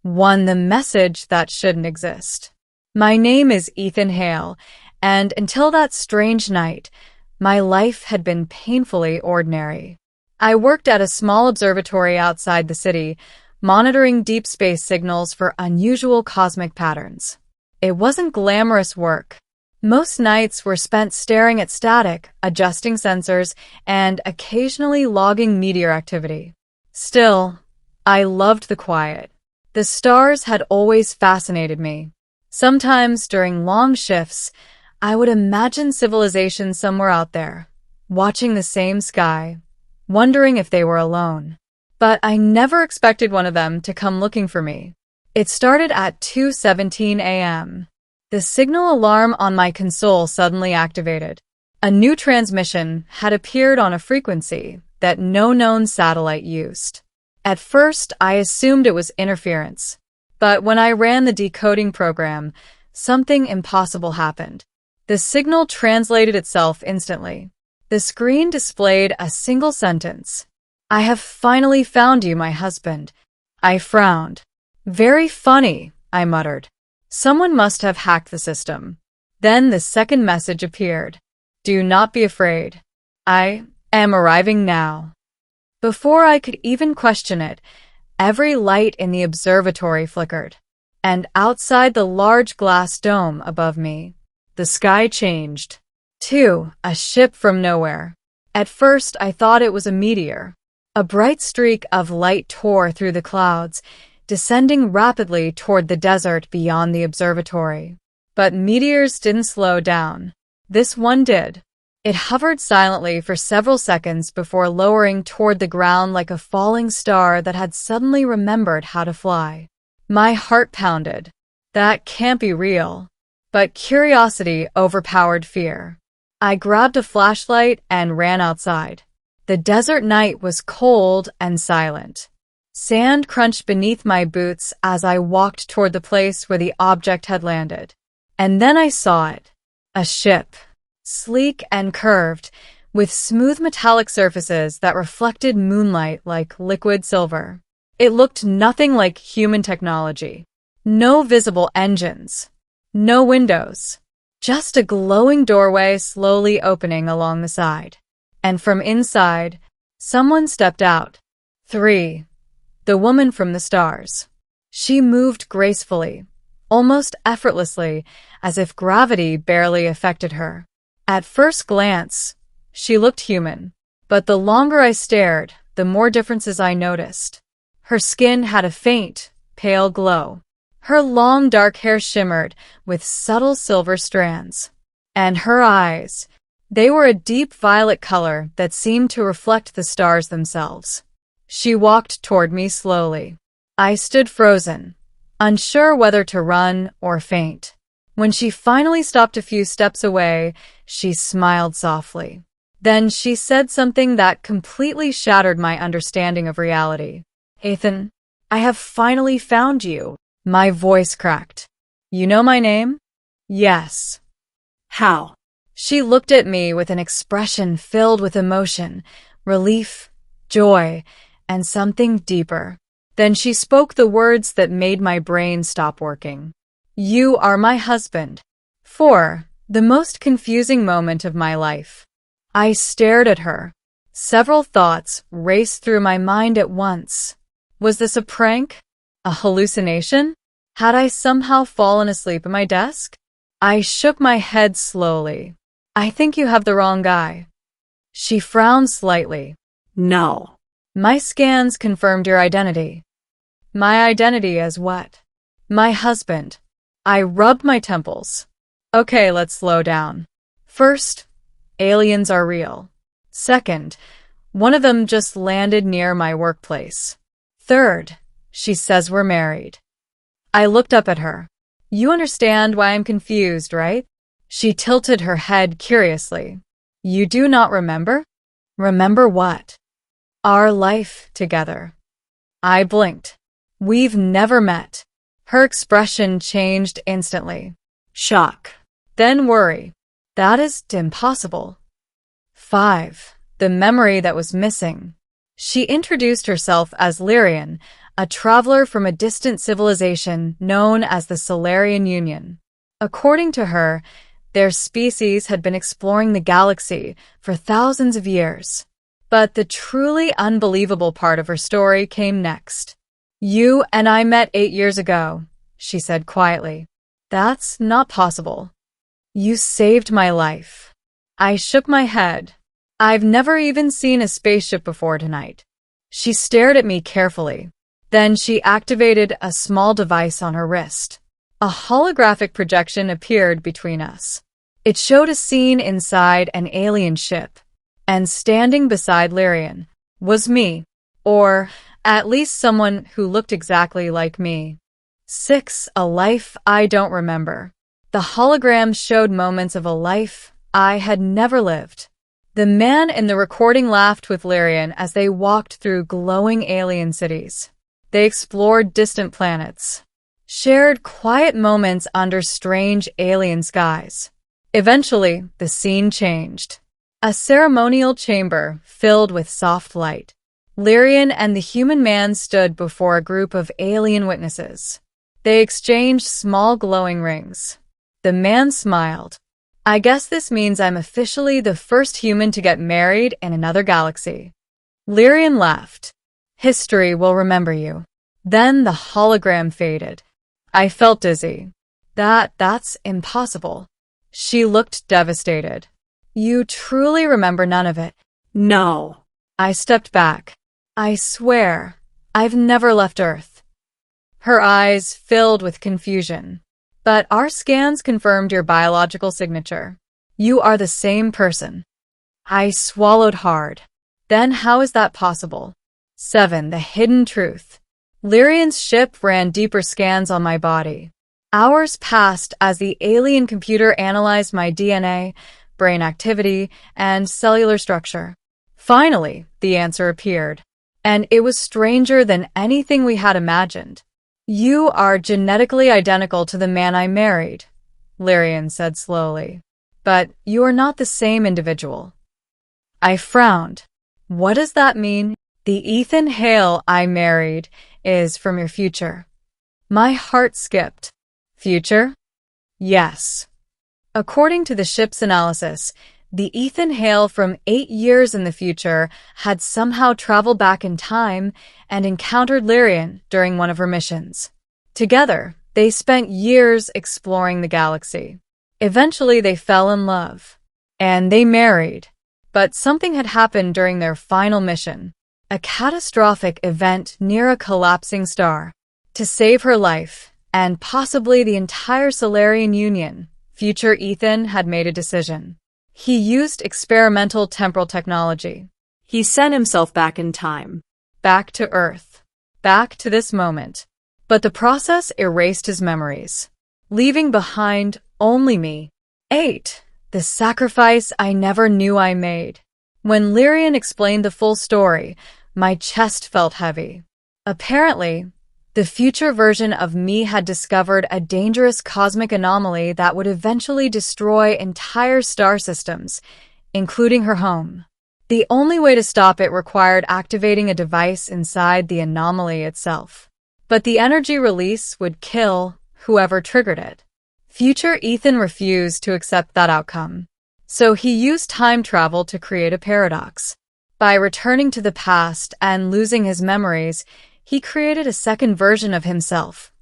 One, the message that shouldn't exist. My name is Ethan Hale, and until that strange night, my life had been painfully ordinary. I worked at a small observatory outside the city, monitoring deep space signals for unusual cosmic patterns. It wasn't glamorous work. Most nights were spent staring at static, adjusting sensors, and occasionally logging meteor activity. Still, I loved the quiet. The stars had always fascinated me. Sometimes, during long shifts, I would imagine civilization somewhere out there, watching the same sky, wondering if they were alone. But I never expected one of them to come looking for me. It started at 2:17 a.m. The signal alarm on my console suddenly activated. A new transmission had appeared on a frequency that no known satellite used. At first, I assumed it was interference. But when I ran the decoding program, something impossible happened. The signal translated itself instantly. The screen displayed a single sentence. "I have finally found you, my husband." I frowned. "Very funny," I muttered. Someone must have hacked the system. Then the second message appeared. "Do not be afraid. I am arriving now." Before I could even question it, every light in the observatory flickered. And outside the large glass dome above me, the sky changed. 2. A ship from nowhere. At first, I thought it was a meteor. A bright streak of light tore through the clouds, descending rapidly toward the desert beyond the observatory. But meteors didn't slow down. This one did. It hovered silently for several seconds before lowering toward the ground like a falling star that had suddenly remembered how to fly. My heart pounded. That can't be real. But curiosity overpowered fear. I grabbed a flashlight and ran outside. The desert night was cold and silent. Sand crunched beneath my boots as I walked toward the place where the object had landed. And then I saw it. A ship. Sleek and curved, with smooth metallic surfaces that reflected moonlight like liquid silver. It looked nothing like human technology. No visible engines. No windows. Just a glowing doorway slowly opening along the side. And from inside, someone stepped out. 3. The woman from the stars. She moved gracefully, almost effortlessly, as if gravity barely affected her. At first glance, she looked human, but the longer I stared, the more differences I noticed. Her skin had a faint, pale glow. Her long dark hair shimmered with subtle silver strands. And her eyes, they were a deep violet color that seemed to reflect the stars themselves. She walked toward me slowly. I stood frozen, unsure whether to run or faint. When she finally stopped a few steps away, she smiled softly. Then she said something that completely shattered my understanding of reality. "Ethan, I have finally found you." My voice cracked. "You know my name?" "Yes." "How?" She looked at me with an expression filled with emotion, relief, joy, and something deeper. Then she spoke the words that made my brain stop working. "You are my husband." 4. The most confusing moment of my life. I stared at her. Several thoughts raced through my mind at once. Was this a prank? A hallucination? Had I somehow fallen asleep at my desk? I shook my head slowly. "I think you have the wrong guy." She frowned slightly. "No." "My scans confirmed your identity." "My identity as what?" "My husband." I rubbed my temples. "Okay, let's slow down. First, aliens are real. Second, one of them just landed near my workplace. Third, she says we're married." I looked up at her. "You understand why I'm confused, right?" She tilted her head curiously. "You do not remember?" "Remember what?" "Our life together." I blinked. "We've never met." Her expression changed instantly. Shock. Then worry. "That is impossible." 5. The memory that was missing. She introduced herself as Lyrian, a traveler from a distant civilization known as the Solarian Union. According to her, their species had been exploring the galaxy for thousands of years. But the truly unbelievable part of her story came next. "You and I met 8 years ago," she said quietly. "That's not possible. You saved my life." I shook my head. "I've never even seen a spaceship before tonight." She stared at me carefully. Then she activated a small device on her wrist. A holographic projection appeared between us. It showed a scene inside an alien ship, and standing beside Lyrian was me, or at least someone who looked exactly like me. 6. A life I don't remember. The hologram showed moments of a life I had never lived. The man in the recording laughed with Lyrian as they walked through glowing alien cities. They explored distant planets, shared quiet moments under strange alien skies. Eventually, the scene changed. A ceremonial chamber filled with soft light. Lyrian and the human man stood before a group of alien witnesses. They exchanged small glowing rings. The man smiled. "I guess this means I'm officially the first human to get married in another galaxy." Lyrian laughed. "History will remember you." Then the hologram faded. I felt dizzy. That's impossible." She looked devastated. "You truly remember none of it?" No. I stepped back. "I swear, I've never left Earth." Her eyes filled with confusion. "But our scans confirmed your biological signature. You are the same person." I swallowed hard. "Then how is that possible?" 7. The hidden truth. Lyrian's ship ran deeper scans on my body. Hours passed as the alien computer analyzed my DNA, brain activity, and cellular structure. Finally, the answer appeared. And it was stranger than anything we had imagined. "You are genetically identical to the man I married," Lyrian said slowly. "But you are not the same individual." I frowned. "What does that mean?" "The Ethan Hale I married is from your future." My heart skipped. Future? Yes. According to the ship's analysis, the Ethan Hale from 8 years in the future had somehow traveled back in time and encountered Lyrian during one of her missions. Together, they spent years exploring the galaxy. Eventually, they fell in love. And they married. But something had happened during their final mission. A catastrophic event near a collapsing star. To save her life, and possibly the entire Solarian Union, future Ethan had made a decision. He used experimental temporal technology. He sent himself back in time. Back to Earth. Back to this moment. But the process erased his memories, leaving behind only me. 8. The sacrifice I never knew I made. When Lyrian explained the full story, my chest felt heavy. Apparently, the future version of me had discovered a dangerous cosmic anomaly that would eventually destroy entire star systems, including her home. The only way to stop it required activating a device inside the anomaly itself. But the energy release would kill whoever triggered it. Future Ethan refused to accept that outcome. So he used time travel to create a paradox. By returning to the past and losing his memories, he created a second version of himself,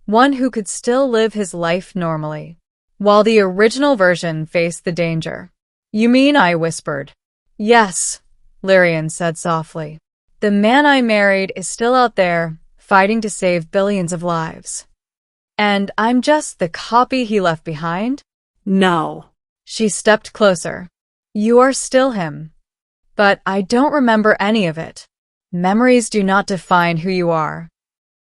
one who could still live his life normally, while the original version faced the danger. "You mean?" I whispered. "Yes," Lyrian said softly. "The man I married is still out there, fighting to save billions of lives. And I'm just the copy he left behind?" No. She stepped closer. "You are still him. But I don't remember any of it. Memories do not define who you are."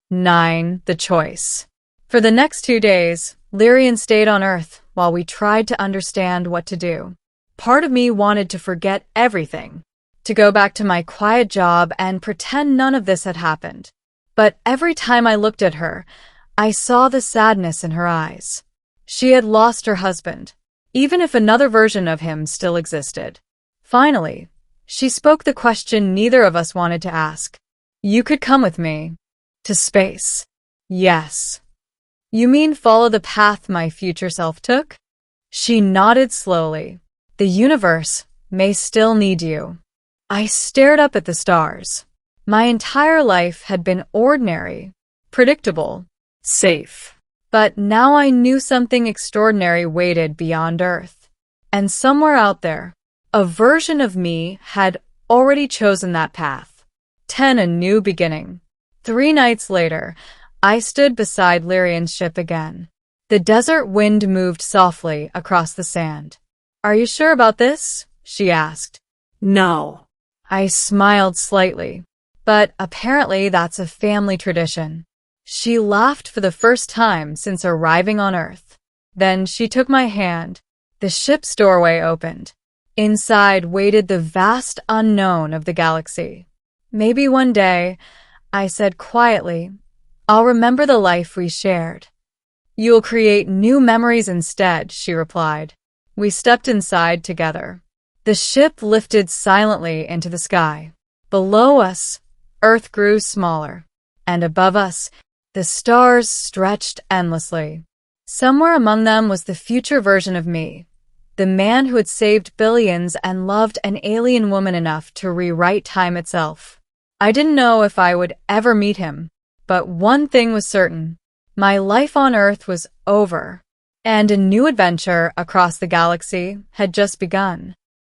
9. The choice. For the next 2 days, Lyrian stayed on Earth while we tried to understand what to do. Part of me wanted to forget everything, to go back to my quiet job and pretend none of this had happened. But every time I looked at her, I saw the sadness in her eyes. She had lost her husband, even if another version of him still existed. Finally, she spoke the question neither of us wanted to ask. "You could come with me." To space. Yes. You mean follow the path my future self took? She nodded slowly. The universe may still need you. I stared up at the stars. My entire life had been ordinary, predictable, safe. But now I knew something extraordinary waited beyond Earth. And somewhere out there, a version of me had already chosen that path. 10. A new beginning. 3 nights later, I stood beside Lyrian's ship again. The desert wind moved softly across the sand. Are you sure about this? She asked. No. I smiled slightly. But apparently that's a family tradition. She laughed for the first time since arriving on Earth. Then she took my hand. The ship's doorway opened. Inside waited the vast unknown of the galaxy. Maybe one day, I said quietly, I'll remember the life we shared. You'll create new memories instead, she replied. We stepped inside together. The ship lifted silently into the sky. Below us, Earth grew smaller, and above us, the stars stretched endlessly. Somewhere among them was the future version of me, the man who had saved billions and loved an alien woman enough to rewrite time itself. I didn't know if I would ever meet him, but one thing was certain. My life on Earth was over, and a new adventure across the galaxy had just begun.